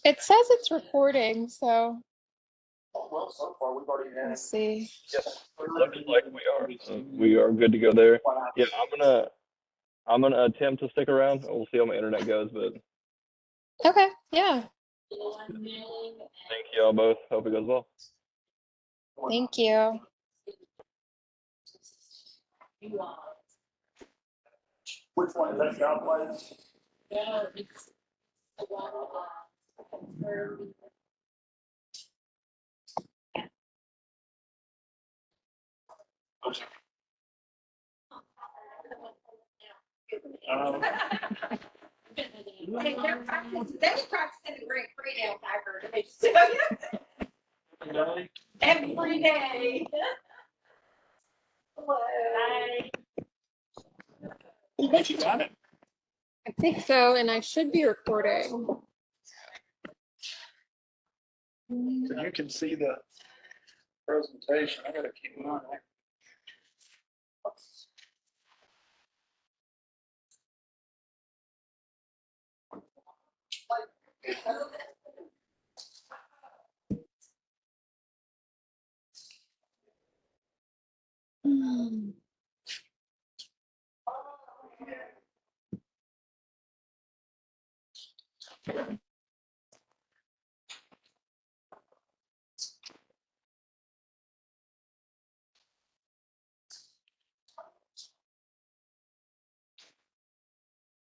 It says it's recording, so Well, so far we've already had. let's see. Yes. Looks like we are good to go there. Yeah, I'm gonna attempt to stick around. We'll see how my internet goes, but Okay, yeah. thank y'all both. Hope it goes well. Thank you. Which one is that job place? They practicing the Great Freedom, I heard. Every day. Hello. Hi. I bet you got it. I think so, and I should be recording. So you can see the presentation. I gotta keep mine.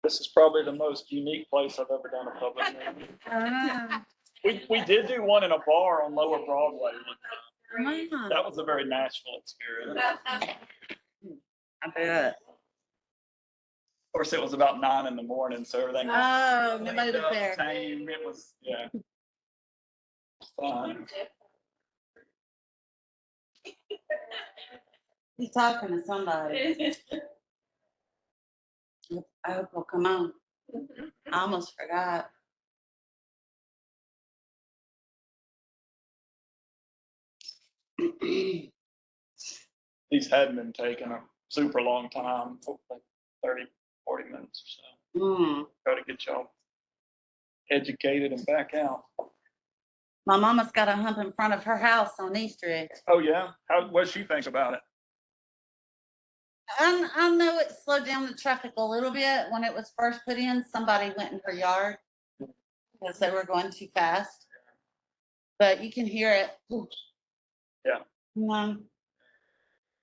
This is probably the most unique place I've ever done a public meeting. We did do one in a bar on Lower Broadway. That was a very Nashville experience. I bet. Of course, it was about 9 in the morning, so everything was Oh, nobody was up, there. tame. It was, yeah. Fun. He's talking to somebody. I hope he'll come on. I almost forgot. These hadn't been taking a super long time, like 30, 40 minutes or so. Try to get y'all educated and back out. My mama's got a hump in front of her house on Eastridge. Oh, yeah? What'd she think about it? I know it slowed down the traffic a little bit. When it was first put in, somebody went in her yard because they were going too fast. But you can hear it. Yeah.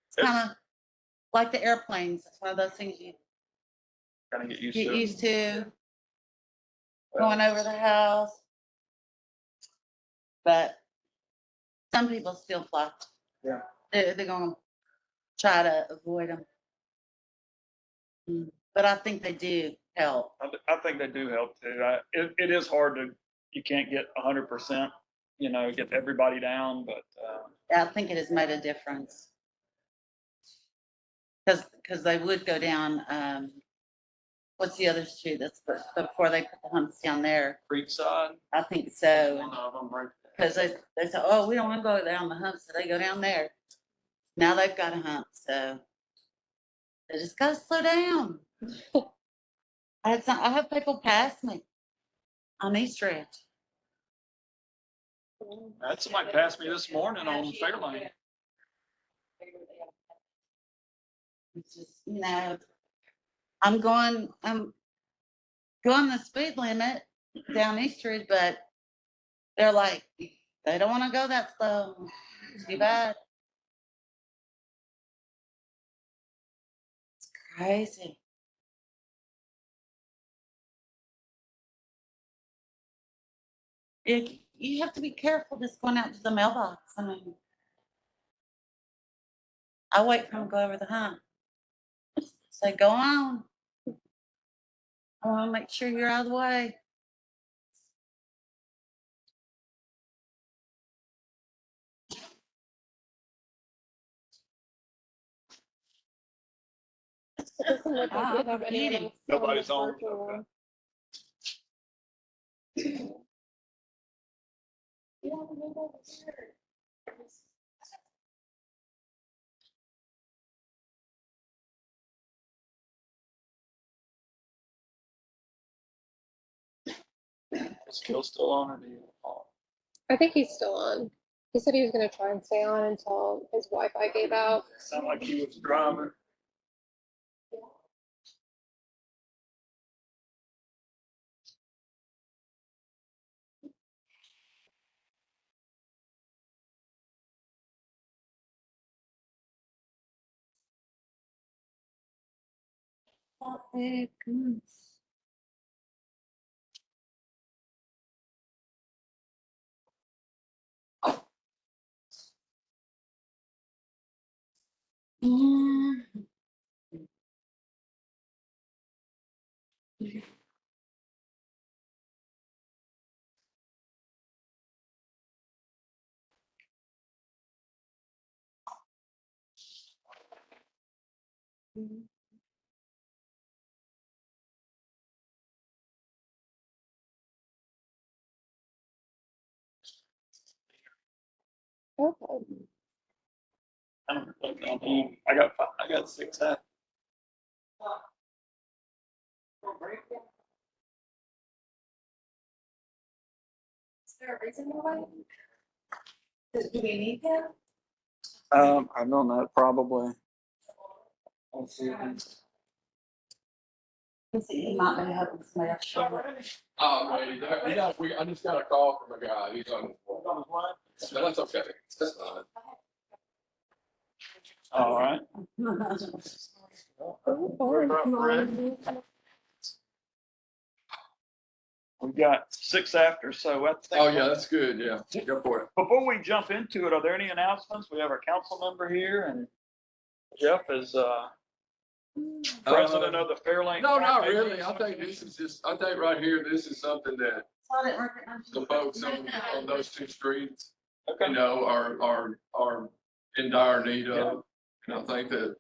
It's kind of like the airplanes. It's one of those things you Kind of get used get to. used to going over the house. But some people still fly. Yeah. They're going to try to avoid them. But I think they do help. I think they do help too. It is hard to, you can't get 100%, get everybody down, but. I think it has made a difference. Because they would go down, what's the other street that's before they put the humps down there? Creekside. I think so. One of them, right. Because they said, oh, we don't want to go down the hump, so they go down there. Now they've got a hump, so they just got to slow down. I have people pass me on Eastridge. Had somebody pass me this morning on Fairlane. It's just, I'm going the speed limit down Eastridge, but they're like, they don't want to go that slow. It's too bad. It's crazy. You have to be careful just going out to the mailbox. I mean, I wait for them to go over the hump. Say, go on. I want to make sure you're out of the way. It doesn't look like we have any of us Nobody's on. virtual one. Is Kill still on or do you? I think he's still on. He said he was gonna try and stay on until his Wi-Fi gave out. Sound like he was driving. Okay. I got 6 after. Is there a reason why? Do we need that? I don't know, probably. Let's see. He might be having some extra. Oh, man, I just got a call from a guy. He's on. No, that's okay. That's fine. All right. We got 6 after, so I think. Oh, yeah, that's good. Yeah, go for it. Before we jump into it, are there any announcements? We have our council member here, and Jeff is president of the Fairlane. No, not Foundation. really. I think this is just, I think right here, this is something that the folks on those 2 streets, Okay. you know, are in dire need of. And I think that,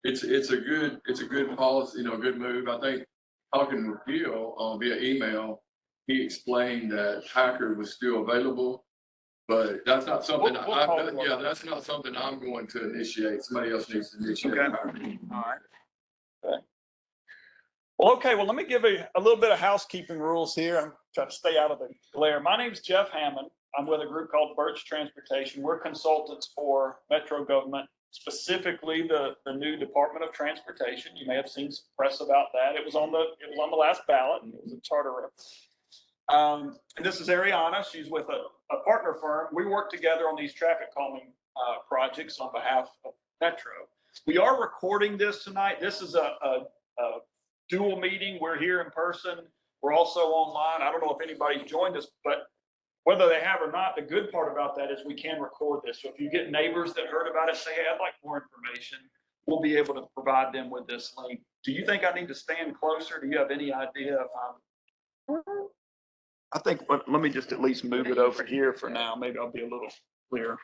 it's a good policy, you know, a good move. I think talking with Gil, via email, he explained that Hacker was still available, but that's not something, We'll call him. yeah, that's not something I'm going to initiate. Somebody else needs to initiate. Okay. All right. Okay. Well, let me give a little bit of housekeeping rules here. I'm trying to stay out of the glare. My name's Jeff Hammond. I'm with a group called Birch Transportation. We're consultants for Metro government, specifically the new Department of Transportation. You may have seen some press about that. It was on the last ballot, and it was a charter rep. And this is Ariana. She's with a partner firm. We work together on these traffic calming projects on behalf of Metro. We are recording this tonight. This is a dual meeting. We're here in person. We're also online. I don't know if anybody's joined us, but whether they have or not, the good part about that is we can record this. So if you get neighbors that heard about it, say, hey, I'd like more information, we'll be able to provide them with this link. Do you think I need to stand closer? Do you have any idea if I think, let me just at least move it over here for now. Maybe I'll be a little clearer.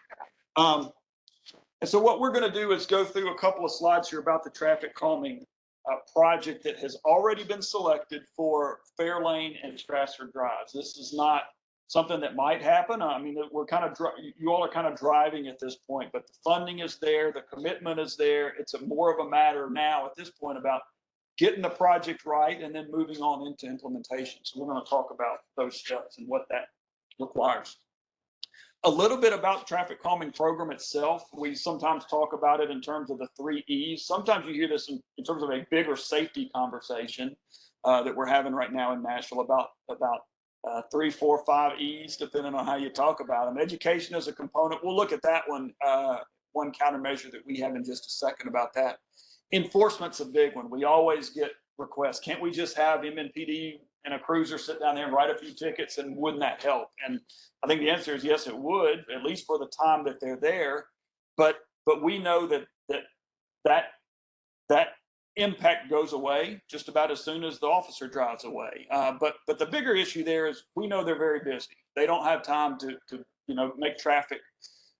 And so what we're going to do is go through a couple of slides here about the traffic calming project that has already been selected for Fairlane and Strasser drives. This is not something that might happen. I mean, we're kind of, you all are kind of driving at this point, but the funding is there, the commitment is there. It's more of a matter now at this point about getting the project right and then moving on into implementation. So we're going to talk about those steps and what that requires. A little bit about the traffic calming program itself. We sometimes talk about it in terms of the 3 E's. Sometimes you hear this in terms of a bigger safety conversation that we're having right now in Nashville about 3, 4, 5 E's, depending on how you talk about them. Education is a component. We'll look at that one countermeasure that we have in just a second about that. Enforcement's a big one. We always get requests. Can't we just have MNPD and a cruiser sit down there and write a few tickets, and wouldn't that help? And I think the answer is yes, it would, at least for the time that they're there. But we know that impact goes away just about as soon as the officer drives away. But the bigger issue there is we know they're very busy. They don't have time to make traffic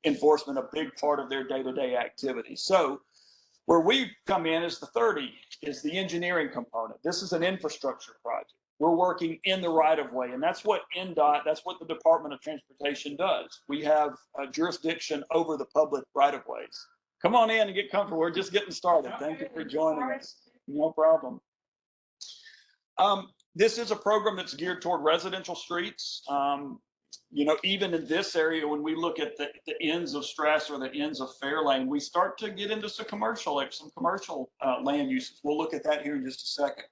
enforcement a big part of their day-to-day activity. So where we come in is the 30 is the engineering component. This is an infrastructure project. We're working in the right of way, and that's what NDOT, that's what the Department of Transportation does. We have a jurisdiction over the public right of ways. Come on in and get comfortable. We're just getting started. Thank you for joining us. No problem. This is a program that's geared toward residential streets. You know, even in this area, when we look at the ends of Strasser, the ends of Fairlane, we start to get into some commercial land uses. We'll look at that here in just a second.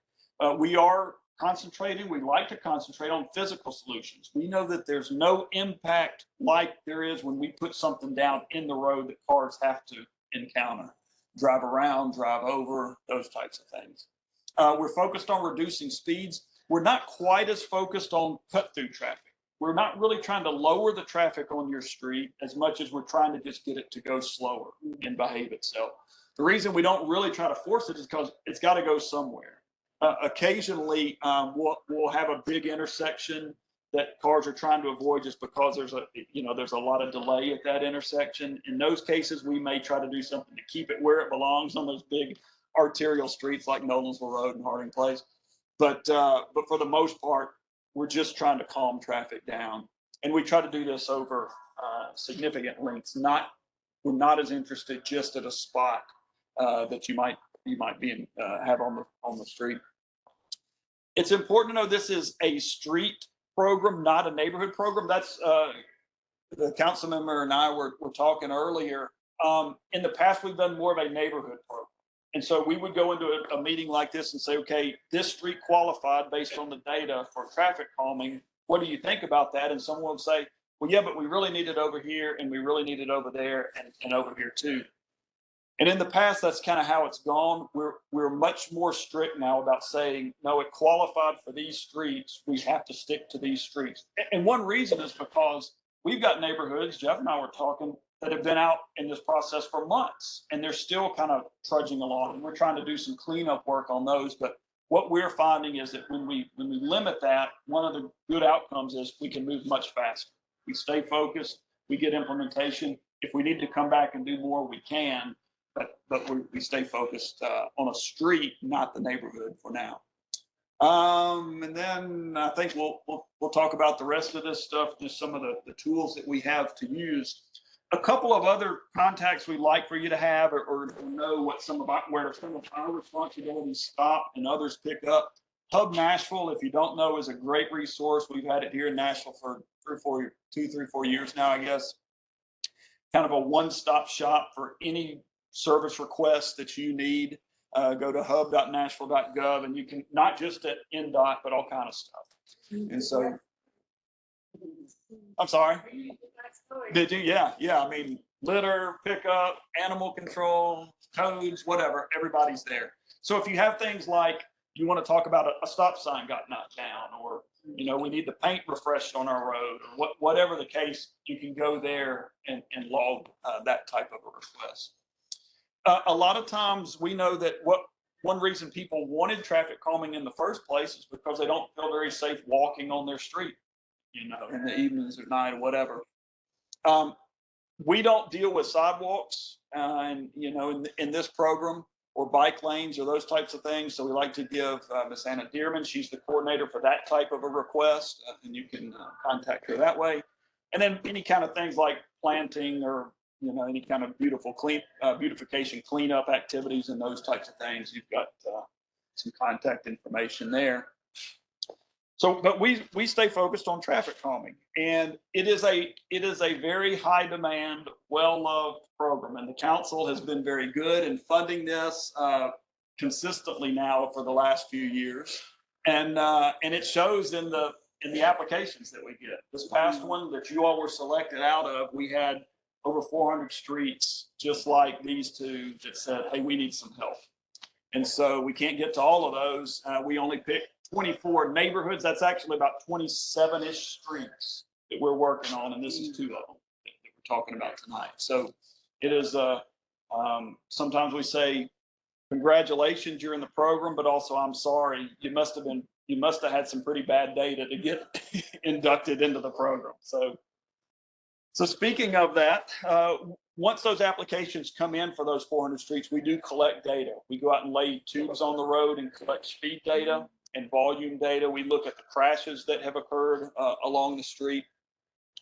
We are concentrating, we like to concentrate on physical solutions. We know that there's no impact like there is when we put something down in the road that cars have to encounter, drive around, drive over, those types of things. We're focused on reducing speeds. We're not quite as focused on cut-through traffic. We're not really trying to lower the traffic on your street as much as we're trying to just get it to go slower and behave itself. The reason we don't really try to force it is because it's got to go somewhere. Occasionally, we'll have a big intersection that cars are trying to avoid just because there's a lot of delay at that intersection. In those cases, we may try to do something to keep it where it belongs on those big arterial streets like Nolensville Road and Harding Place. But for the most part, we're just trying to calm traffic down, and we try to do this over significant lengths. We're not as interested just at a spot that you might have on the street. It's important to know this is a street program, not a neighborhood program. That's the council member and I were talking earlier. In the past, we've done more of a neighborhood program. And so we would go into a meeting like this and say, okay, this street qualified based on the data for traffic calming. What do you think about that? And someone would say, well, yeah, but we really need it over here, and we really need it over there, and over here too. And in the past, that's kind of how it's gone. We're much more strict now about saying, no, it qualified for these streets. We have to stick to these streets. And one reason is because we've got neighborhoods, Jeff and I were talking, that have been out in this process for months, and they're still kind of trudging along. And we're trying to do some cleanup work on those. But what we're finding is that when we limit that, one of the good outcomes is we can move much faster. We stay focused, we get implementation. If we need to come back and do more, we can. But we stay focused on a street, not the neighborhood for now. And then I think we'll talk about the rest of this stuff, just some of the tools that we have to use. A couple of other contacts we'd like for you to have or know where some of our responsibilities stop and others pick up. Hub Nashville, if you don't know, is a great resource. We've had it here in Nashville for 3-4 years now, I guess. Kind of a one-stop shop for any service requests that you need. Go to hub.nashville.gov, and you can, not just at NDOT, but all kind of stuff. And so, I'm sorry. Did you? Yeah. I mean, litter, pickup, animal control, codes, whatever, everybody's there. So if you have things like you want to talk about a stop sign got knocked down, or we need the paint refreshed on our road, or whatever the case, you can go there and log that type of a request. A lot of times we know that one reason people wanted traffic calming in the first place is because they don't feel very safe walking on their street, in the evenings or night or whatever. We don't deal with sidewalks, and in this program, or bike lanes or those types of things. So we like to give Miss Anna Dearman, she's the coordinator for that type of a request, and you can contact her that way. And then any kind of things like planting or any kind of beautification cleanup activities and those types of things, you've got some contact information there. So, but we stay focused on traffic calming, and it is a very high demand, well-loved program, and the council has been very good in funding this consistently now for the last few years, and it shows in the applications that we get. This past one that you all were selected out of, we had over 400 streets just like these two that said, hey, we need some help. And so we can't get to all of those. We only picked 24 neighborhoods. That's actually about 27-ish streets that we're working on, and this is 2 of them that we're talking about tonight. So it is, sometimes we say, congratulations, you're in the program, but also I'm sorry, you must have had some pretty bad data to get inducted into the program. So speaking of that, once those applications come in for those 400 streets, we do collect data. We go out and lay tubes on the road and collect speed data and volume data. We look at the crashes that have occurred along the street.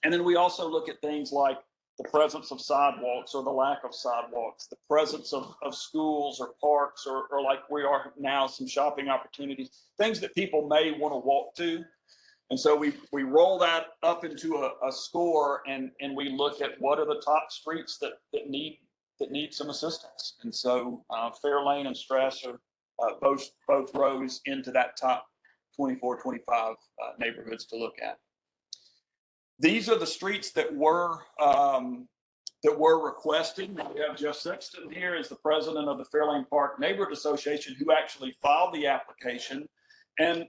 And then we also look at things like the presence of sidewalks or the lack of sidewalks, the presence of schools or parks or like we are now, some shopping opportunities, things that people may want to walk to. And so we roll that up into a score and we look at what are the top streets that need some assistance. And so Fairlane and Strasser both rose into that top 24, 25 neighborhoods to look at. These are the streets that were requested. We have Jeff Sexton here as the president of the Fairlane Park Neighborhood Association, who actually filed the application. And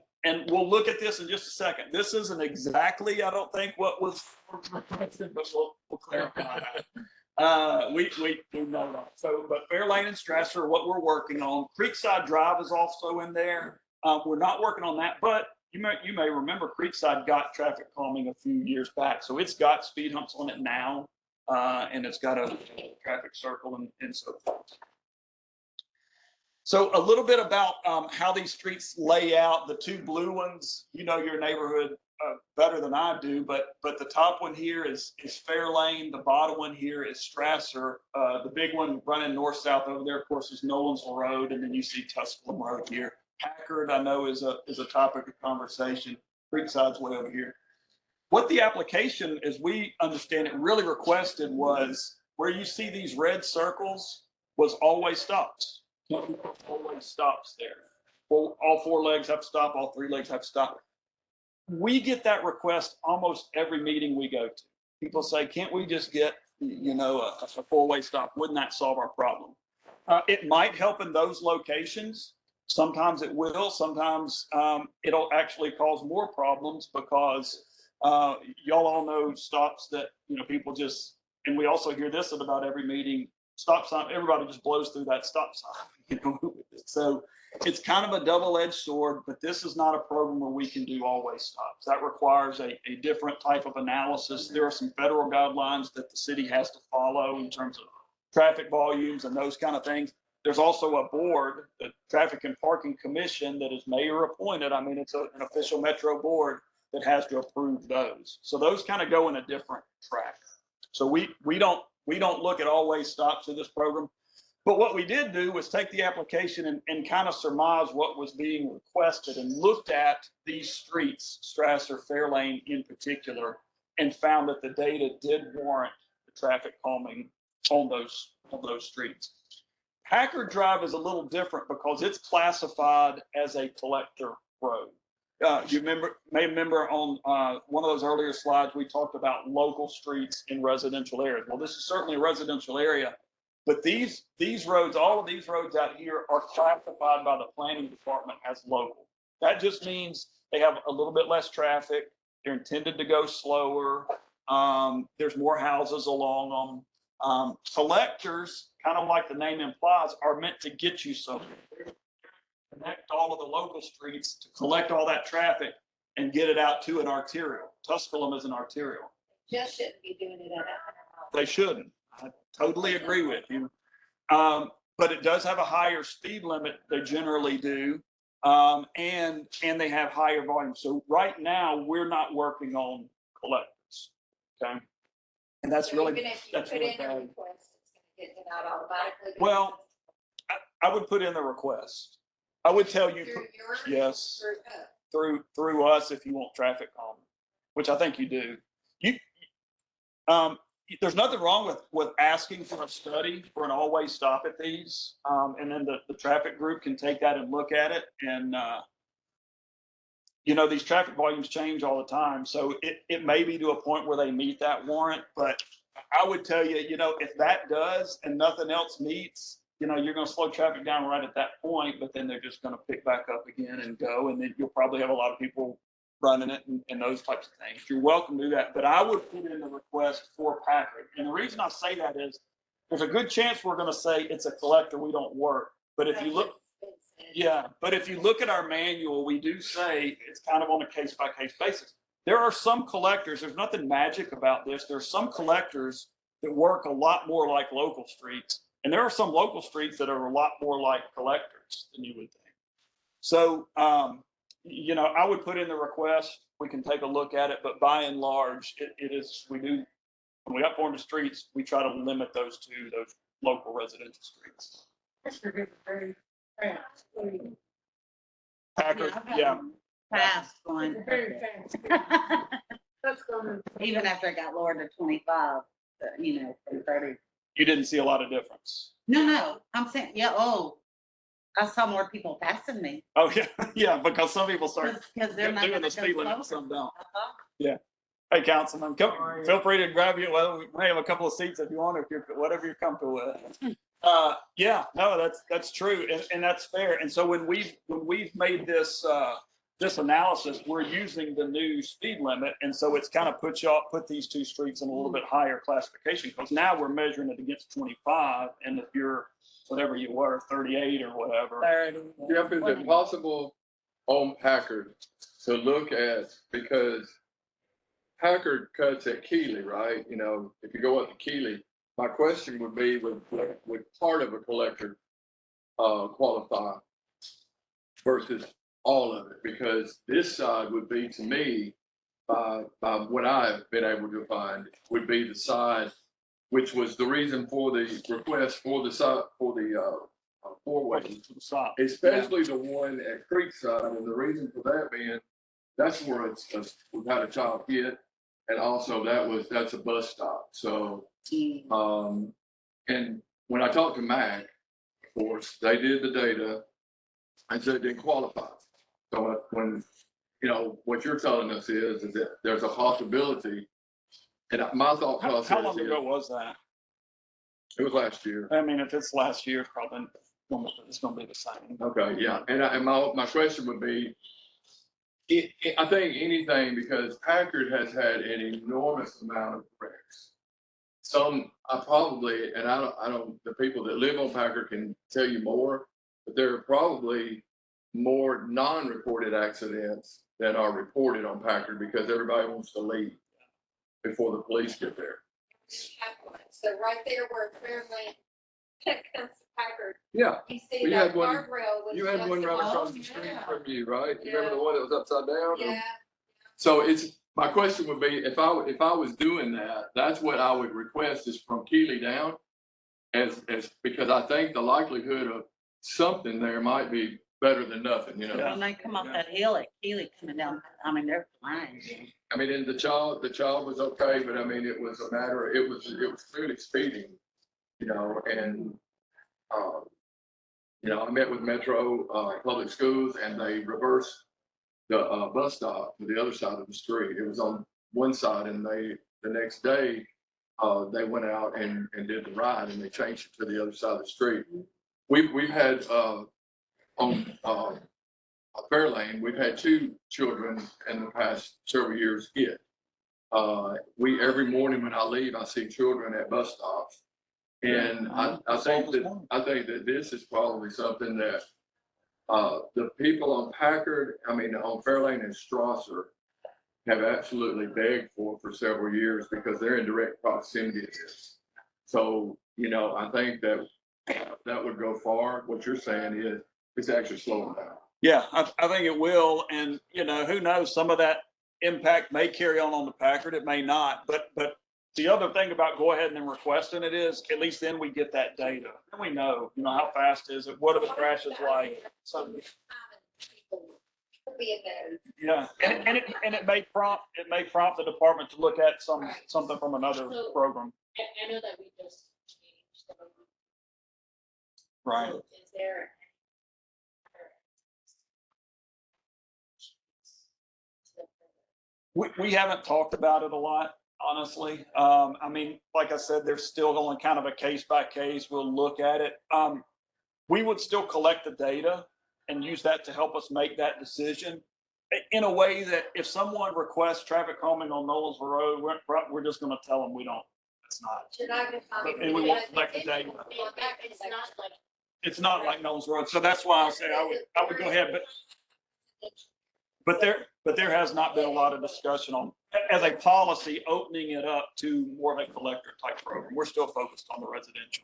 we'll look at this in just a second. This isn't exactly, I don't think, what was requested, but we'll clarify that. We know that. So, but Fairlane and Strasser are what we're working on. Creekside Drive is also in there. We're not working on that, but you may remember Creekside got traffic calming a few years back. So it's got speed humps on it now, and it's got a traffic circle and so forth. So a little bit about how these streets lay out. The two blue ones, you know your neighborhood better than I do, but the top one here is Fairlane. The bottom one here is Strasser. The big one running north-south over there, of course, is Nolensville Road, and then you see Tusculum Road here. Packard, I know, is a topic of conversation. Creekside's way over here. What the application, as we understand it, really requested was where you see these red circles was always stops. Always stops there. Well, all four legs have to stop, all three legs have to stop. We get that request almost every meeting we go to. People say, can't we just get, a four-way stop? Wouldn't that solve our problem? It might help in those locations. Sometimes it will. Sometimes it'll actually cause more problems because y'all all know stops that, people just, and we also hear this at about every meeting, stop sign, everybody just blows through that stop sign. So it's kind of a double-edged sword, but this is not a program where we can do always stops. That requires a different type of analysis. There are some federal guidelines that the city has to follow in terms of traffic volumes and those kind of things. There's also a board, the Traffic and Parking Commission, that is mayor appointed. I mean, it's an official metro board that has to approve those. So those kind of go in a different track. So we don't look at always stops in this program. But what we did do was take the application and kind of surmise what was being requested and looked at these streets, Strasser, Fairlane in particular, and found that the data did warrant the traffic calming on those streets. Packard Drive is a little different because it's classified as a collector road. You may remember on one of those earlier slides, we talked about local streets in residential areas. Well, this is certainly a residential area, but these roads, all of these roads out here are classified by the planning department as local. That just means they have a little bit less traffic. They're intended to go slower. There's more houses along them. Collectors, kind of like the name implies, are meant to get you somewhere. Connect all of the local streets to collect all that traffic and get it out to an arterial. Tusculum is an arterial. Just shouldn't be doing it at 100 miles. They shouldn't. I totally agree with you. But it does have a higher speed limit. They generally do. And they have higher volume. So right now we're not working on collectors. Okay. And that's So really, even if you that's put really in a bad. request, it's gonna get denied automatically. Well, I would put in the request. I would tell you, Through yours? yes, Through through us if you want traffic calming, which I think you do. There's nothing wrong with asking for a study for an always stop at these, and then the traffic group can take that and look at it. And these traffic volumes change all the time, so it may be to a point where they meet that warrant. But I would tell you, if that does and nothing else meets, you're going to slow traffic down right at that point, but then they're just going to pick back up again and go. And then you'll probably have a lot of people running it and those types of things. You're welcome to do that. But I would put in the request for Packard. And the reason I say that is there's a good chance we're going to say it's a collector, we don't work. But if you look, but if you look at our manual, we do say it's kind of on a case by case basis. There are some collectors, there's nothing magic about this. There are some collectors that work a lot more like local streets. And there are some local streets that are a lot more like collectors than you would think. So, I would put in the request. We can take a look at it, but by and large, it is, we do when we got 400 streets, we try to limit those to those local residential streets. Packard, yeah. Fast one. Very fast. That's going. Even after it got lowered to 25, you know, from 30. You didn't see a lot of difference. No, I'm saying, yeah, oh, I saw more people passing me. Oh, yeah, yeah, because some people start Because they're not doing gonna the speed go limit, slower. some don't. Uh-huh. Yeah. Hey, Councilman, come, feel free to grab you. Well, we may have a couple of seats if you want, if you're, whatever you're comfortable with. Yeah, no, that's true. And that's fair. And so when we've made this, this analysis, we're using the new speed limit. And so it's kind of put these two streets in a little bit higher classification, because now we're measuring it against 25. And if you're, whatever you were, 38 or whatever. 30. Jeff, is it possible on Packard to look at, because Packard cuts at Keeley, right? You know, if you go up to Keeley, my question would be, would part of a collector qualify versus all of it? Because this side would be, to me, by what I've been able to find, would be the side, which was the reason for the request for the side, for the four-way, especially the one at Creekside. And the reason for that being, that's where we've had a child hit. And also that's a bus stop. So, and when I talked to Mac, of course, they did the data and said it didn't qualify. So when, you know, what you're telling us is that there's a possibility. And my thought process. How long ago was that? It was last year. I mean, if it's last year, probably it's going to be the same. Okay, yeah. And my question would be, I think anything, because Packard has had an enormous amount of wrecks. Some I probably, and I don't, the people that live on Packard can tell you more, but there are probably more non-reported accidents than are reported on Packard because everybody wants to leave before the police get there. So right there where Fairlane comes to Packard. Yeah. You see We that had one- guardrail was You had just one right above- across the street from you, right? You remember the one that was upside down? Yeah. So my question would be, if I was doing that, that's what I would request, is from Keeley down. As because I think the likelihood of something there might be better than nothing, you know? When they come up that hill at Keeley coming down, I mean, they're flying. I mean, and the child was okay, but I mean, it was a matter, it was clearly speeding, you know, and, you know, I met with Metro, Public Schools, and they reversed the, bus stop to the other side of the street. It was on one side, and the next day, they went out and did the ride, and they changed it to the other side of the street. We've had, on, Fairlane, we've had 2 children in the past several years hit. Every morning when I leave, I see children at bus stops. And I think that this is probably something that, the people on Packard, I mean, on Fairlane and Strasser have absolutely begged for several years because they're in direct proximity to this. So, you know, I think that would go far. What you're saying is it's actually slowing down. Yeah, I think it will. And, you know, who knows, some of that impact may carry on the Packard. It may not. But the other thing about go ahead and then requesting it is, at least then we get that data. And we know, you know, how fast is it? What are the crashes like? Something. Yeah, and it may prompt the department to look at something from another program. I know that we just changed the. Right. So is there? We haven't talked about it a lot, honestly. I mean, like I said, there's still only kind of a case by case. We'll look at it. We would still collect the data and use that to help us make that decision in a way that if someone requests traffic calming on Knowlesville Road, we're just going to tell them we don't. It's not. Should I? And we won't collect the data. It's not like. It's not like Knowles Road. So that's why I say I would go ahead, but there has not been a lot of discussion on, as a policy, opening it up to more of a collector type program. We're still focused on the residential.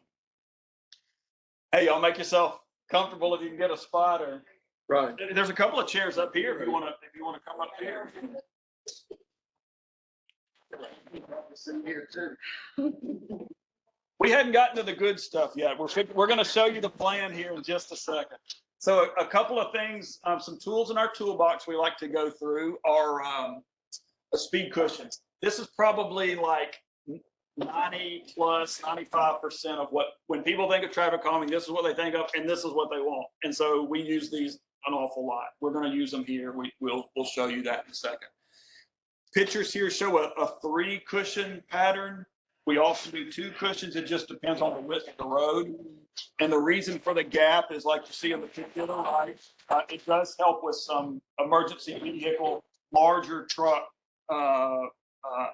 Hey, y'all make yourself comfortable if you can get a spot, or Right. there's a couple of chairs up here if you want to come up here. We hadn't gotten to the good stuff yet. We're going to show you the plan here in just a second. So a couple of things, some tools in our toolbox we like to go through are speed cushions. This is probably like 90 plus 95% of what, when people think of traffic calming, this is what they think of, and this is what they want. And so we use these an awful lot. We're going to use them here. We'll show you that in a second. Pictures here show a 3 cushion pattern. We also do 2 cushions. It just depends on the width of the road. And the reason for the gap is like you see in the picture on the right, it does help with some emergency vehicle, larger truck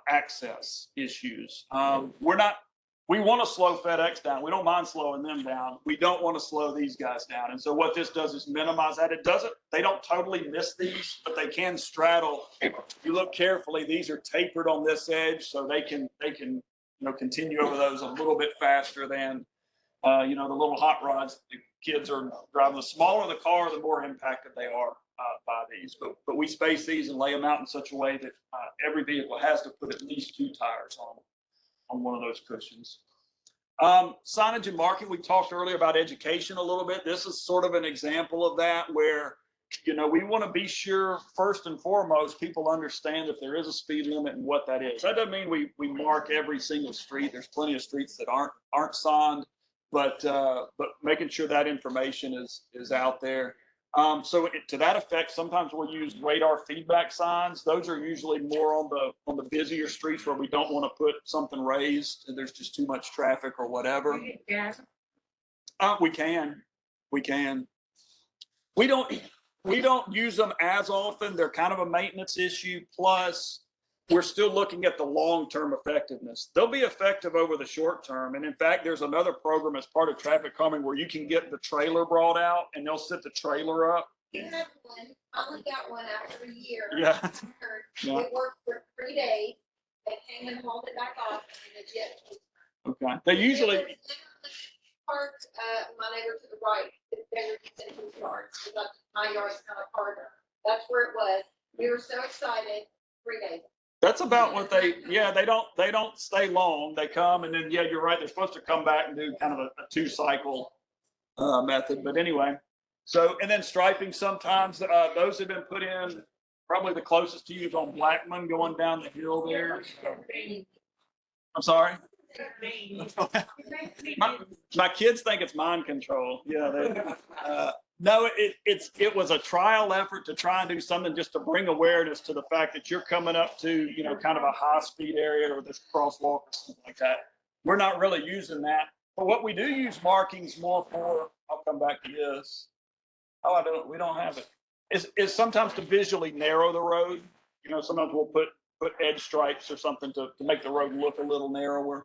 access issues. We want to slow FedEx down. We don't mind slowing them down. We don't want to slow these guys down. And so what this does is minimize that. They don't totally miss these, but they can straddle. If you look carefully, these are tapered on this edge, so they can continue over those a little bit faster than the little hot rods the kids are driving. The smaller the car, the more impacted they are by these. But we space these and lay them out in such a way that every vehicle has to put at least 2 tires on one of those cushions. Signage and marking, we talked earlier about education a little bit. This is sort of an example of that where, we want to be sure first and foremost, people understand that there is a speed limit and what that is. That doesn't mean we mark every single street. There's plenty of streets that aren't signed, but making sure that information is out there. So to that effect, sometimes we'll use radar feedback signs. Those are usually more on the busier streets where we don't want to put something raised and there's just too much traffic or whatever. We can. We don't use them as often. They're kind of a maintenance issue. Plus, we're still looking at the long-term effectiveness. They'll be effective over the short term. And in fact, there's another program as part of traffic calming where you can get the trailer brought out and they'll set the trailer up. I only got one after a year. Yeah. Yeah. It worked for 3 days. They came and hauled it back off and legit. Okay. They usually Parked my neighbor to the right, bigger than his yard, so that's my yard's kind of harder. That's where it was. We were so excited. 3 days. That's about what they don't stay long. They come and then, yeah, you're right. They're supposed to come back and do kind of a 2-cycle method. But anyway, so, and then striping sometimes, those have been put in probably the closest to you is on Blackman going down the hill there. I'm sorry. My kids think it's mind control. Yeah. No, it was a trial effort to try and do something just to bring awareness to the fact that you're coming up to, kind of a high speed area or this crosswalk or something like that. We're not really using that. But what we do use markings more for, I'll come back to this. We don't have it. Is sometimes to visually narrow the road. Sometimes we'll put edge stripes or something to make the road look a little narrower.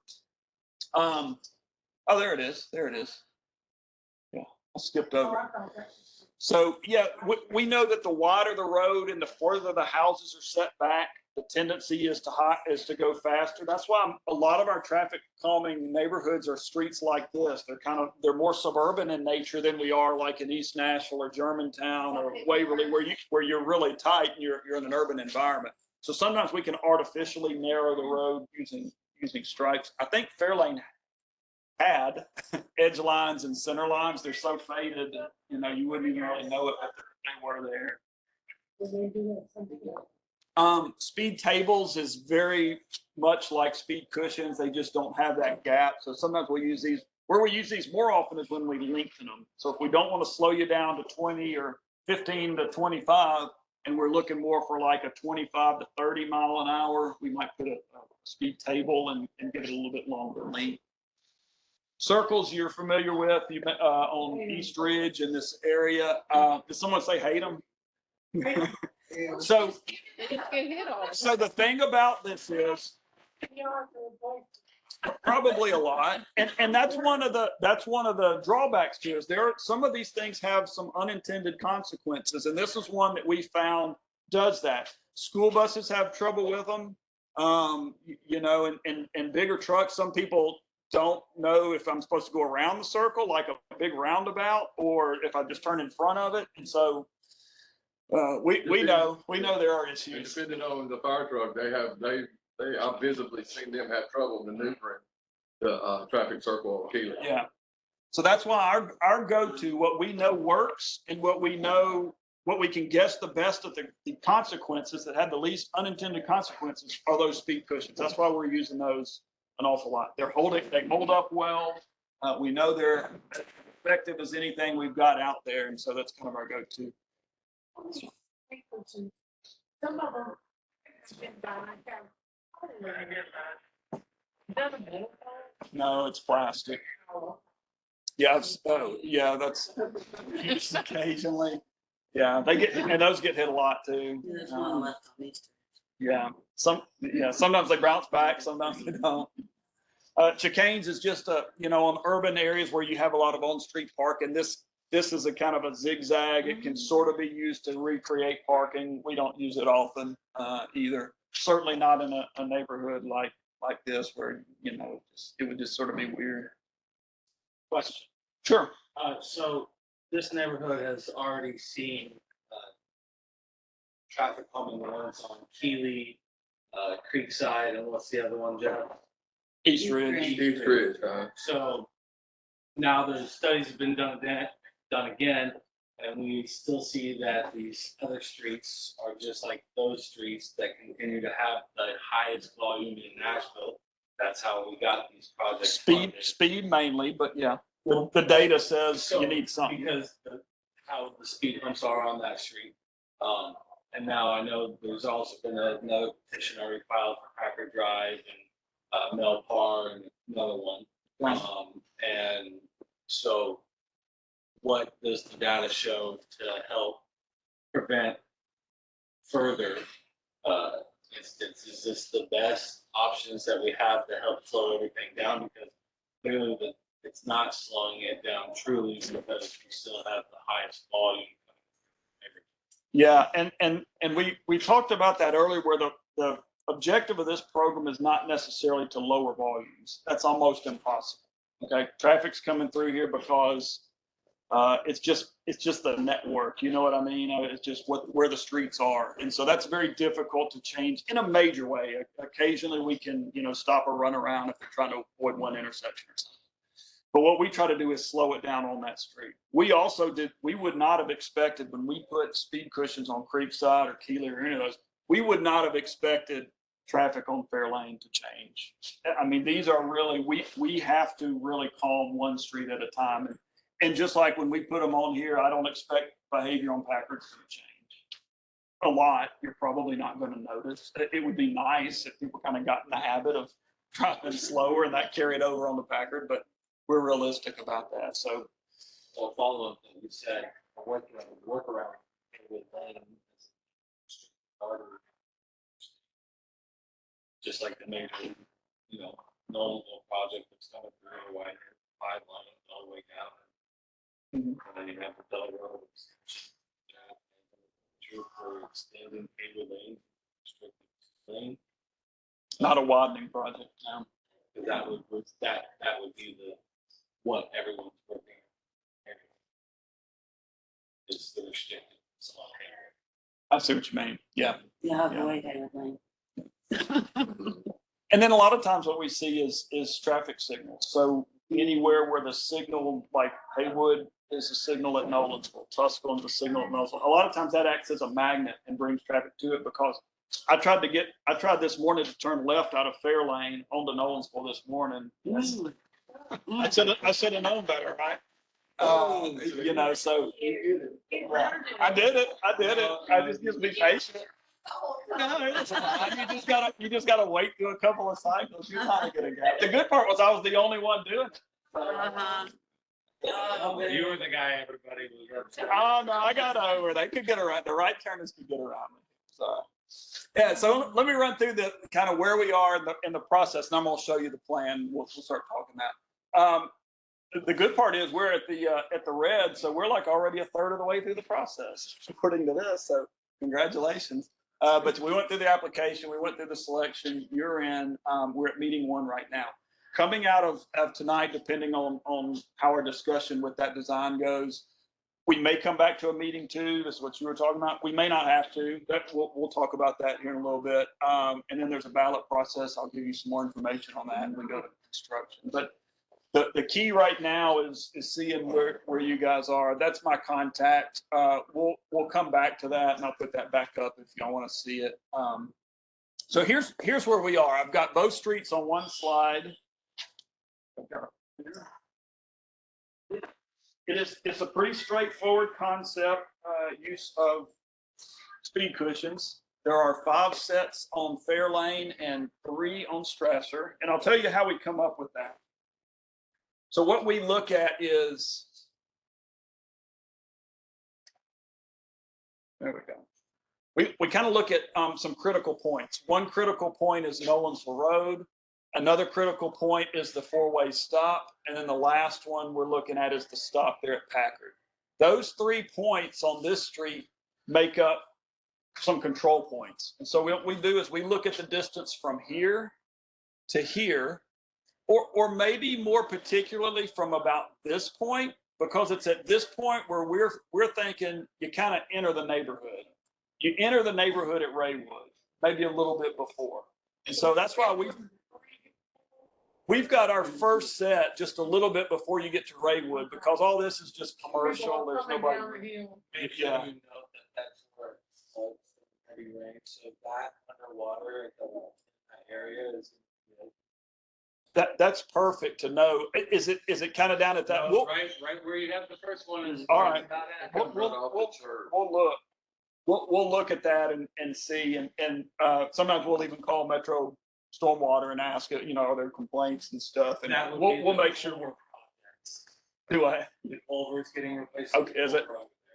There it is. Yeah, I skipped over. So yeah, we know that the wider the road and the further the houses are set back, the tendency is to go faster. That's why a lot of our traffic calming neighborhoods are streets like this. They're more suburban in nature than we are like in East Nashville or Germantown or Waverly, where you're really tight and you're in an urban environment. So sometimes we can artificially narrow the road using stripes. I think Fairlane had edge lines and center lines. They're so faded, you wouldn't even really know it, but they were there. Speed tables is very much like speed cushions. They just don't have that gap. So sometimes we use these. Where we use these more often is when we lengthen them. So if we don't want to slow you down to 20 or 15 to 25, and we're looking more for like a 25 to 30 mile an hour, we might put a speed table and give it a little bit longer length. Circles you're familiar with on East Ridge in this area. Did someone say hate them? So the thing about this is probably a lot, and that's one of the drawbacks to it. Some of these things have some unintended consequences, and this is one that we found does that. School buses have trouble with them, and bigger trucks. Some people don't know if I'm supposed to go around the circle like a big roundabout or if I just turn in front of it, and so we know there are issues. And depending on the fire truck, they I've visibly seen them have trouble maneuvering the, traffic circle of Keeler. Yeah. So that's why our go-to, what we know works and what we know, what we can guess the best of the consequences that have the least unintended consequences are those speed cushions. That's why we're using those an awful lot. They hold up well. We know they're effective as anything we've got out there. And so that's kind of our go-to. Some of them, it's been done, No, it's plastic. Yeah, yeah, that's used occasionally. Yeah, and those get hit a lot too. There's one left on these. Yeah, sometimes they bounce back, sometimes they don't. Chicanes is just on urban areas where you have a lot of on-street parking. This is a kind of a zigzag. It can sort of be used to recreate parking. We don't use it often either. Certainly not in a neighborhood like this where it would just sort of be weird. Question. Sure. So this neighborhood has already seen traffic calming ones on Keeley, Creekside, and what's the other one, Jeff? East Ridge. East Ridge, So now the studies have been done again, and we still see that these other streets are just like those streets that continue to have the highest volume in Nashville. That's how we got these projects funded. Speed mainly, but yeah, the data says So, you need something. because how the speed humps are on that street. And now I know there's also been another petition already filed for Packer Drive and Mel Parr and another one. And so what does the data show to help prevent further instances? Is this the best options that we have to help slow everything down? Because clearly it's not slowing it down truly because we still have the highest volume. Yeah, and we talked about that earlier, where the objective of this program is not necessarily to lower volumes. That's almost impossible. Okay, traffic's coming through here because it's just the network. You know what I mean? It's just where the streets are, and so that's very difficult to change in a major way. Occasionally, we can stop or run around if they're trying to avoid one intersection or something. But what we try to do is slow it down on that street. We would not have expected when we put speed cushions on Creekside or Keeley or any of those, we would not have expected traffic on Fairlane to change. I mean, these are really, we have to really calm one street at a time. And just like when we put them on here, I don't expect behavior on Packard to change a lot. You're probably not going to notice. It would be nice if people kind of got in the habit of driving slower and that carried over on the Packard, but we're realistic about that. So, Well, follow up that you said, a workaround with just like the major, Knoxville project that's coming through, wide 5 lanes all the way down. And then you have the Bell Road. For extending cable lane, restricted lane. not a widening project now. That would be what everyone's working on. Is the restricted zone area. I see what you mean. Yeah. Yeah, Yeah. avoid everything. And then a lot of times what we see is traffic signals. So anywhere where the signal, like Haywood is a signal at Nolensville, Tuscaloosa is a signal at Nolensville. A lot of times that acts as a magnet and brings traffic to it, because I tried this morning to turn left out of Fairlane onto Nolensville this morning. I should have known better, right? So I did it. I just be patient. No, it's fine. You just gotta wait through a couple of cycles. You're not gonna get it. The good part was I was the only one doing it. You were the guy everybody was. Oh no, I got over. They could get around. The right turners could get around me. So yeah. So let me run through the kind of where we are in the process, and I'm gonna show you the plan. We'll start talking that. The good part is we're at the red, so we're like already a third of the way through the process, according to this. So congratulations. But we went through the application, we went through the selection. You're in. We're at meeting 1 right now. Coming out of tonight, depending on how our discussion with that design goes, We may come back to a meeting too. This is what you were talking about. We may not have to. We'll talk about that here in a little bit. And then there's a ballot process. I'll give you some more information on that when we go to construction. But the key right now is seeing where you guys are. That's my contact. We'll come back to that, and I'll put that back up if y'all want to see it. So here's where we are. I've got both streets on one slide. It's a pretty straightforward concept, use of speed cushions. There are 5 sets on Fairlane and 3 on Strasser, and I'll tell you how we come up with that. So what we look at is, there we go. We kind of look at some critical points. One critical point is Nolensville Road. Another critical point is the 4-way stop. And then the last one we're looking at is the stop there at Packard. Those 3 points on this street make up some control points. And so what we do is we look at the distance from here to here, or maybe more particularly from about this point, because it's at this point where we're thinking you kind of enter the neighborhood. You enter the neighborhood at Raywood, maybe a little bit before. And so that's why we've got our first set just a little bit before you get to Raywood, because all this is just commercial. There's nobody. Yeah. You know that's where it's heavy rain, so that underwater that area is. That's perfect to know. Is it kind of down at that? No, right where you have the first one is. All right. We'll look at that and see, and sometimes we'll even call Metro Stormwater and ask it, are there complaints and stuff, and we'll make sure we're. Do I? The culvert's getting replaced. Okay, is it?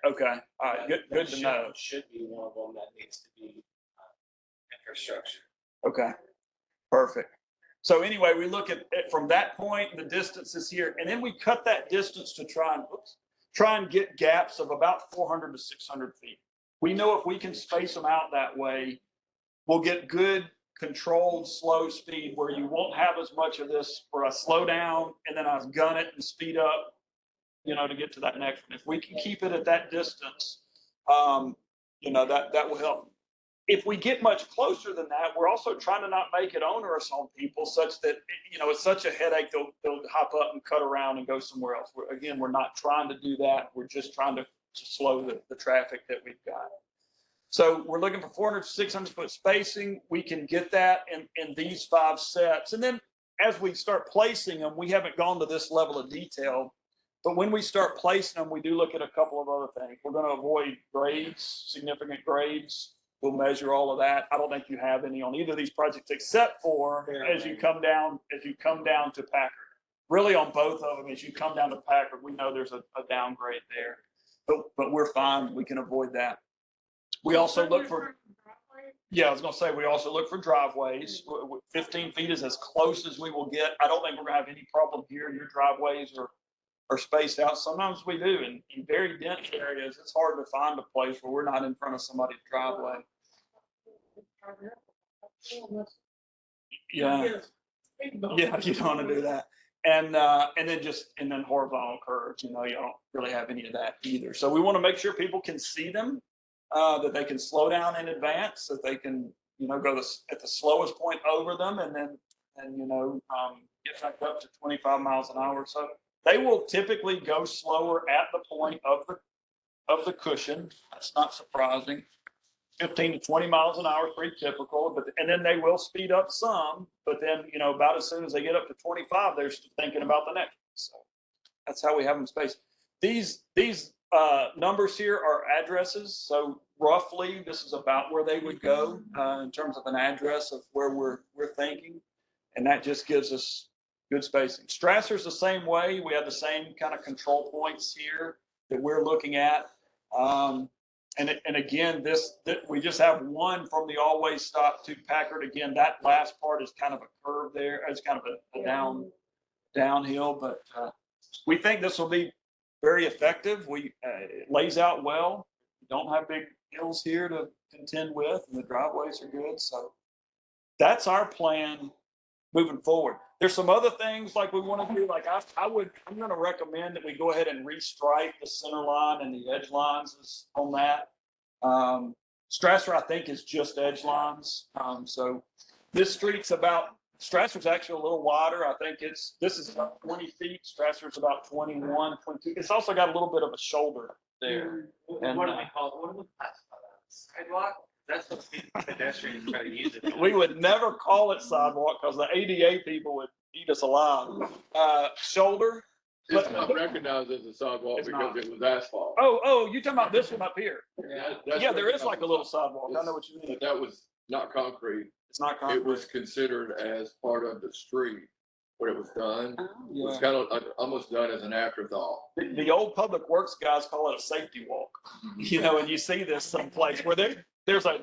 Okay, all right, good to know. Should be one of them that needs to be infrastructure. Okay, perfect. So anyway, we look at it from that point, the distance is here, and then we cut that distance to try and get gaps of about 400 to 600 feet. We know if we can space them out that way, we'll get good controlled slow speed where you won't have as much of this where I slow down and then I gun it and speed up, to get to that next one. If we can keep it at that distance, that will help. If we get much closer than that, we're also trying to not make it onerous on people such that, it's such a headache, they'll hop up and cut around and go somewhere else. We're not trying to do that. We're just trying to slow the traffic that we've got. So we're looking for 400 to 600 foot spacing. We can get that in these 5 sets. And then as we start placing them, we haven't gone to this level of detail, but when we start placing them, we do look at a couple of other things. We're going to avoid grades, significant grades. We'll measure all of that. I don't think you have any on either of these projects, except for as you come down to Packard. Really on both of them, as you come down to Packard, we know there's a downgrade there, but we're fine. We can avoid that. We also look for, I was going to say, we also look for driveways. 15 feet is as close as we will get. I don't think we're going to have any problem here. Your driveways are spaced out. Sometimes we do. In very dense areas, it's hard to find a place where we're not in front of somebody's driveway. Yeah, you don't want to do that. And then horizontal curves, you don't really have any of that either. So we want to make sure people can see them, that they can slow down in advance, that they can, go at the slowest point over them, and get back up to 25 miles an hour. So they will typically go slower at the point of the cushion. That's not surprising. 15 to 20 miles an hour is pretty typical, and then they will speed up some, but then, about as soon as they get up to 25, they're thinking about the next. So that's how we have them spaced. These numbers here are addresses. So roughly this is about where they would go in terms of an address of where we're thinking. And that just gives us good spacing. Strasser's the same way. We have the same kind of control points here that we're looking at. And again, we just have one from the always stop to Packard. Again, that last part is kind of a curve there. It's kind of a downhill, but we think this will be very effective. It lays out well. We don't have big hills here to contend with, and the driveways are good. So that's our plan moving forward. There's some other things like we want to do, like I'm going to recommend that we go ahead and restripe the center line and the edge lines on that. Strasser, I think, is just edge lines. So this street's Strasser's actually a little wider. I think this is about 20 feet. Strasser's about 21, 22. It's also got a little bit of a shoulder there. And, what do they call it? What do we classify that? Sidewalk? That's what pedestrians try to use it. we would never call it sidewalk because the ADA people would eat us alive. Shoulder. It's not recognized as a sidewalk It's because not. it was asphalt. Oh, you talking about this one up here? That's Yeah, there is recognized like a as little sidewalk. sidewalk. I know what you mean. But that was not concrete. It's not It concrete. was considered as part of the street when it was done. Oh. It was kind of almost done as an afterthought. The old public works guys call it a safety walk. You know, and you see this someplace where there's a,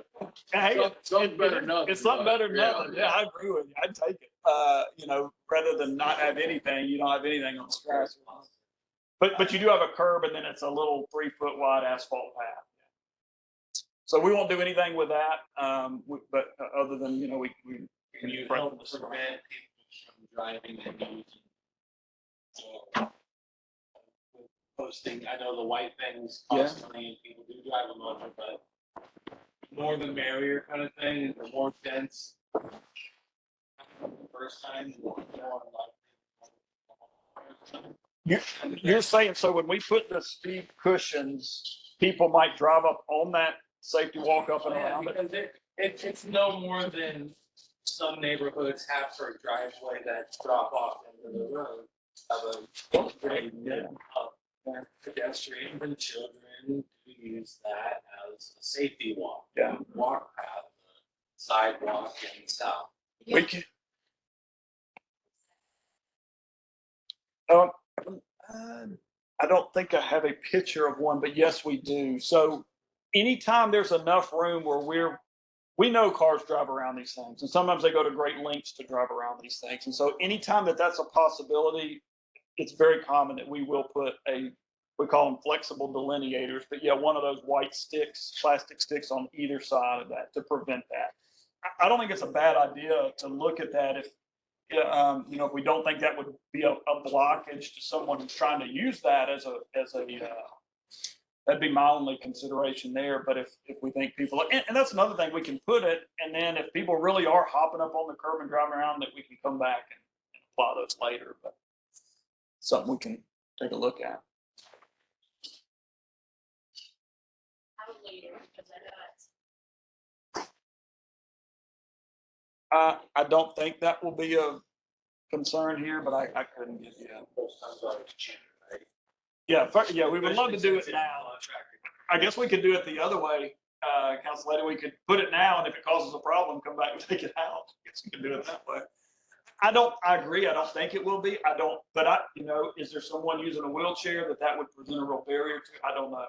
hey, Something better than nothing. it's something better than Yeah, nothing. yeah. Yeah, I agree with you. I'd take it. You know, rather than not have anything, you don't have anything on the Strasser. But you do have a curb and then it's a little 3-foot wide asphalt path. So we won't do anything with that. But other than, you know, we Can you help prevent people from driving and using? Posting, I know the white things cost money and people do drive them over, but more the merrier kind of thing, the more dense. The first time, the more likely. You're saying, so when we put the speed cushions, people might drive up on that safety walk up and Yeah, around it? because it's no more than some neighborhoods have for a driveway that drop off into the road. Of a great, pedestrians and children do use that as a safety walk. Yeah. Walk path, sidewalk and south. We can. I don't think I have a picture of one, but yes, we do. So anytime there's enough room where we know cars drive around these things, and sometimes they go to great lengths to drive around these things. And so anytime that's a possibility, it's very common that we will put we call them flexible delineators, but yeah, one of those white sticks, plastic sticks on either side of that to prevent that. I don't think it's a bad idea to look at that if, you know, if we don't think that would be a blockage to someone who's trying to use that that'd be my only consideration there. But if we think people, and that's another thing, we can put it, and then if people really are hopping up on the curb and driving around, that we can come back and apply those later. But something we can take a look at. I don't think that will be a concern here, but I couldn't give you. Yeah, we would love to do it now. I guess we could do it the other way, Council Lady. We could put it now, and if it causes a problem, come back and take it out. I guess we can do it that way. I agree. I don't think it will be. But you know, is there someone using a wheelchair that would present a real barrier to? I don't know.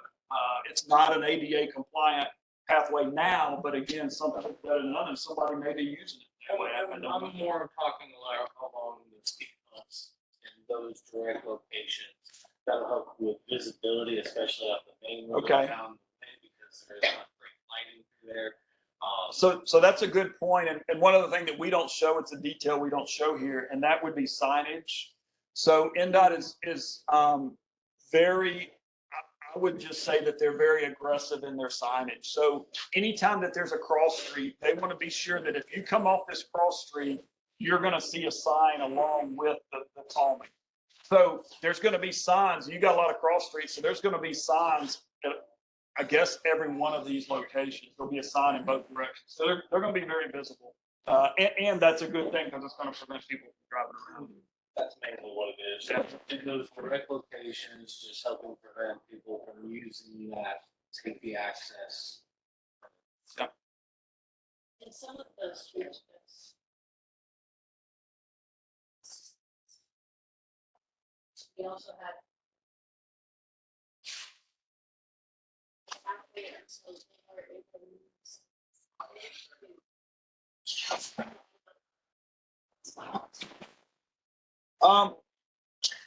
It's not an ADA compliant pathway now, but again, something better than none, somebody may be using it. I'm more talking along the speed bumps and those direct locations. That'll help with visibility, especially up the main road. Okay. Because there's not great lighting through there. So that's a good point. And one other thing that we don't show, it's a detail we don't show here, and that would be signage. So NDOT is very, I would just say that they're very aggressive in their signage. So anytime that there's a cross street, they want to be sure that if you come off this cross street, you're going to see a sign along with the calming. So there's going to be signs. You got a lot of cross streets, so there's going to be signs at, I guess, every one of these locations. There'll be a sign in both directions. So they're going to be very visible. And that's a good thing because it's going to prevent people from driving around. That's mainly what it is. In those direct locations, just helping prevent people from using that safety access. Yeah. In some of those streets, we also had so they are able to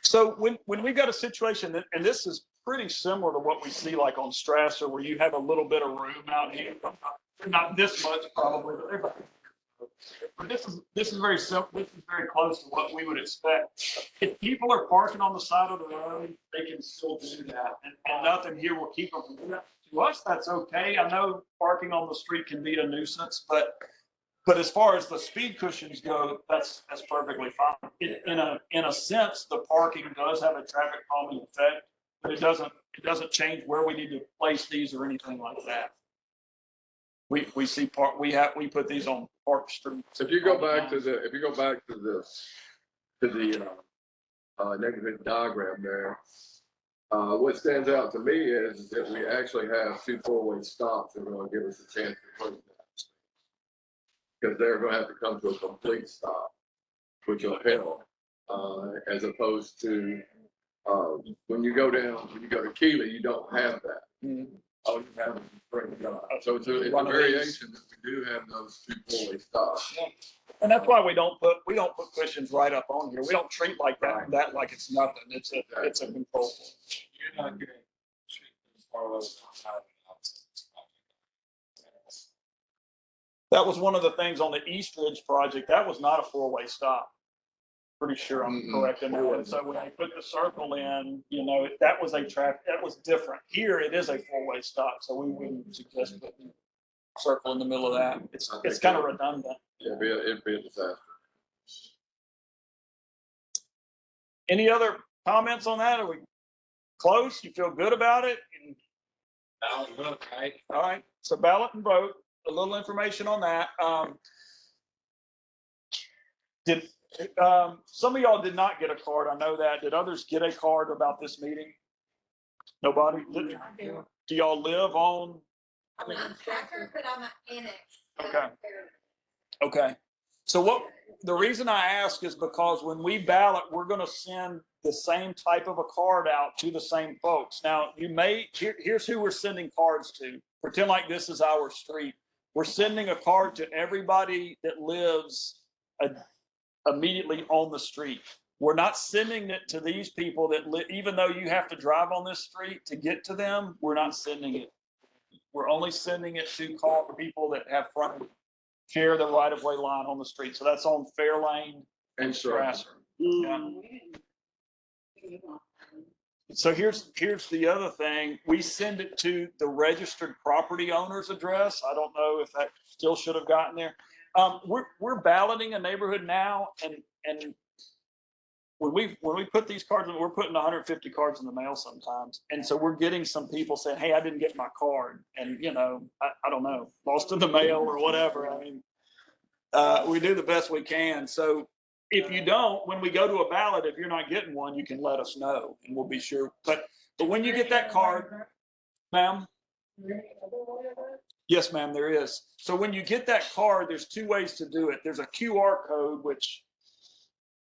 So when we've got a situation, and this is pretty similar to what we see like on Strasser, where you have a little bit of room out here, not this much probably, but But this is very simple. This is very close to what we would expect. If people are parking on the side of the road, they can still do that, and nothing here will keep them from doing that. To us, that's okay. I know parking on the street can be a nuisance, but as far as the speed cushions go, that's perfectly fine. In a sense, the parking does have a traffic calming effect, but it doesn't change where we need to place these or anything like that. We put these on Park Street. If you go back to the neighborhood diagram there, what stands out to me is that we actually have 2 4-way stops that are going to give us a chance to put that. Because they're going to have to come to a complete stop, which will help, as opposed to when you go to Keeley, you don't have that. Mhm. Oh, you have so it's a variation that we do have those 2 4-way stops. And that's why we don't put cushions right up on here. We don't treat like that like it's nothing. It's a control. You're not getting as far as That was one of the things on the East Ridge project. That was not a 4-way stop. Pretty sure I'm correct in that one. So when they put the circle in, that was different. Here it is a 4-way stop, so we wouldn't suggest putting a circle in the middle of that. It's kind of redundant. Yeah, it'd be a disaster. Any other comments on that? Are we close? You feel good about it? right? All right. So ballot and vote. A little information on that. Some of y'all did not get a card. I know that. Did others get a card about this meeting? Nobody? Do y'all live on? I'm in Strasser, but I'm in it. Okay. Okay. So the reason I ask is because when we ballot, we're going to send the same type of a card out to the same folks. Now, here's who we're sending cards to. Pretend like this is our street. We're sending a card to everybody that lives immediately on the street. We're not sending it to these people that even though you have to drive on this street to get to them, we're not sending it. We're only sending it to call people that have share the right-of-way line on the street. So that's on Fairlane and Strasser. Yeah. So here's the other thing. We send it to the registered property owner's address. I don't know if that still should have gotten there. We're balloting a neighborhood now, and when we put these cards in, we're putting 150 cards in the mail sometimes, and so we're getting some people saying, "Hey, I didn't get my card," and I don't know, lost in the mail or whatever. I mean, we do the best we can. So if you don't, when we go to a ballot, if you're not getting one, you can let us know, and we'll be sure. But when you get that card, ma'am. Yes, ma'am, there is. So when you get that card, there's 2 ways to do it. There's a QR code, which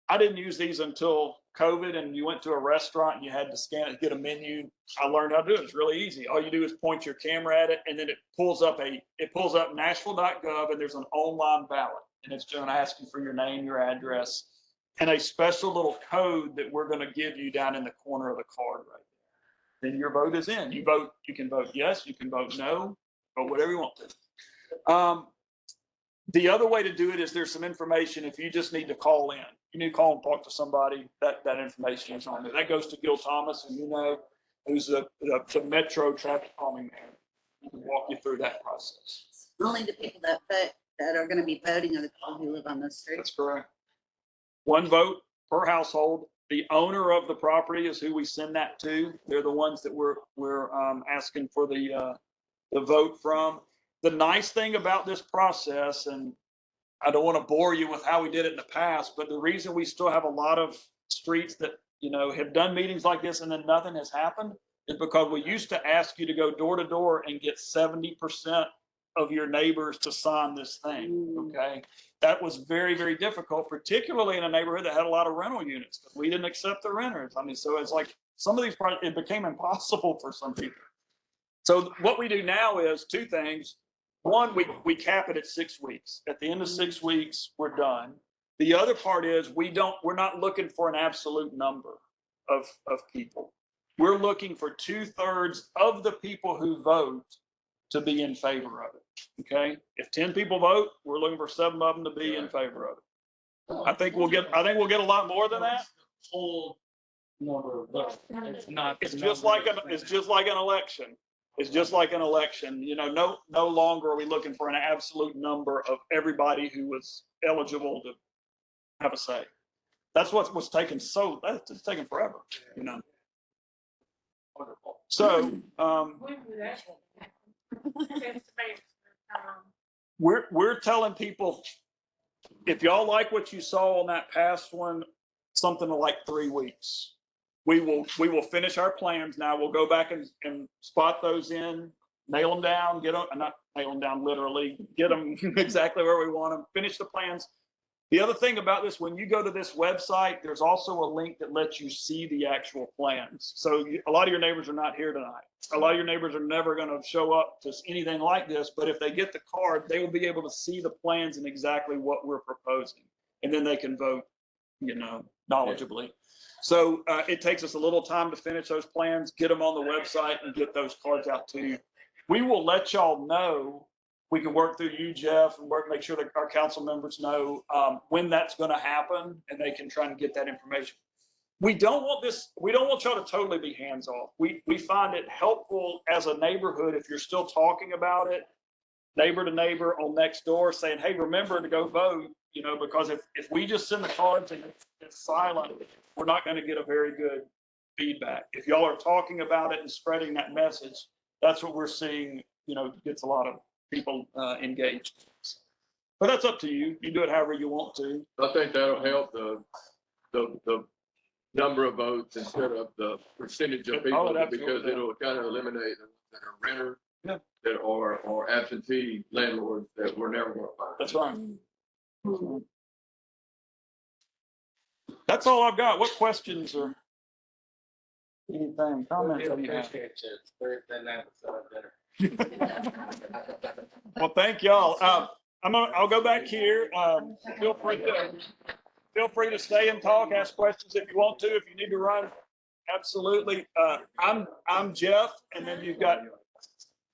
I didn't use these until COVID, and you went to a restaurant and you had to scan it, get a menu. I learned how to do it. It's really easy. All you do is point your camera at it, and then it pulls up Nashville.gov, and there's an online ballot, and it's going to ask you for your name, your address, and a special little code that we're going to give you down in the corner of the card right there. Then your vote is in. You can vote yes, you can vote no, or whatever you want to. The other way to do it is there's some information if you just need to call in. You need to call and talk to somebody, that information is on there. That goes to Gil Thomas, and who's the Metro traffic calming man. He can walk you through that process. Only the people that are going to be voting are the people who live on the street. That's correct. 1 vote per household. The owner of the property is who we send that to. They're the ones that we're asking for the vote from. The nice thing about this process, and I don't want to bore you with how we did it in the past, but the reason we still have a lot of streets that, have done meetings like this and then nothing has happened is because we used to ask you to go door to door and get 70% of your neighbors to sign this thing. Okay. That was very, very difficult, particularly in a neighborhood that had a lot of rental units, because we didn't accept the renters. I mean, so it's like some of these projects, it became impossible for some people. So what we do now is 2 things. One, we cap it at 6 weeks. At the end of 6 weeks, we're done. The other part is we're not looking for an absolute number of people. We're looking for 2/3 of the people who vote to be in favor of it. Okay, if 10 people vote, we're looking for 7 of them to be in favor of it. I think we'll get a lot more than that. Whole number of votes. It's not. It's just like an election. It's just like an election. You know, no longer are we looking for an absolute number of everybody who was eligible to have a say. That's what's taking it's taking forever, you know. Wonderful. So, we're telling people, if y'all like what you saw on that past one, something like 3 weeks. We will finish our plans now. We'll go back and spot those in, nail them down, get them, not nail them down literally, get them exactly where we want them, finish the plans. The other thing about this, when you go to this website, there's also a link that lets you see the actual plans. So a lot of your neighbors are not here tonight. A lot of your neighbors are never going to show up to anything like this, but if they get the card, they will be able to see the plans and exactly what we're proposing. And then they can vote, you know, knowledgeably. So it takes us a little time to finish those plans, get them on the website, and get those cards out to you. We will let y'all know. We can work through you, Jeff, and make sure that our council members know when that's going to happen, and they can try and get that information. We don't want y'all to totally be hands off. We find it helpful as a neighborhood if you're still talking about it, neighbor to neighbor on next door, saying, hey, remember to go vote, you know, because if we just send the cards and it's silent, we're not going to get a very good feedback. If y'all are talking about it and spreading that message, that's what we're seeing, you know, gets a lot of people engaged. But that's up to you. You do it however you want to. I think that'll help the number of votes instead of the percentage of people, because it'll kind of eliminate that are renters, yeah, that or absentee landlords that we're never going to find. That's right. That's all I've got. What questions or anything, comments have you had? Well, thank y'all. I'll go back here. Feel free to stay and talk, ask questions if you want to. If you need to run, absolutely. I'm Jeff, and then you've got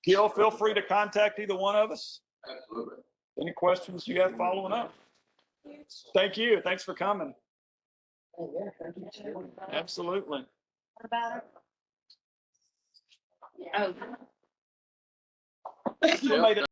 Gil. Feel free to contact either one of us. Absolutely. Any questions you have following up? Thank you. Thanks for coming. Absolutely. What about it? Oh. You made it.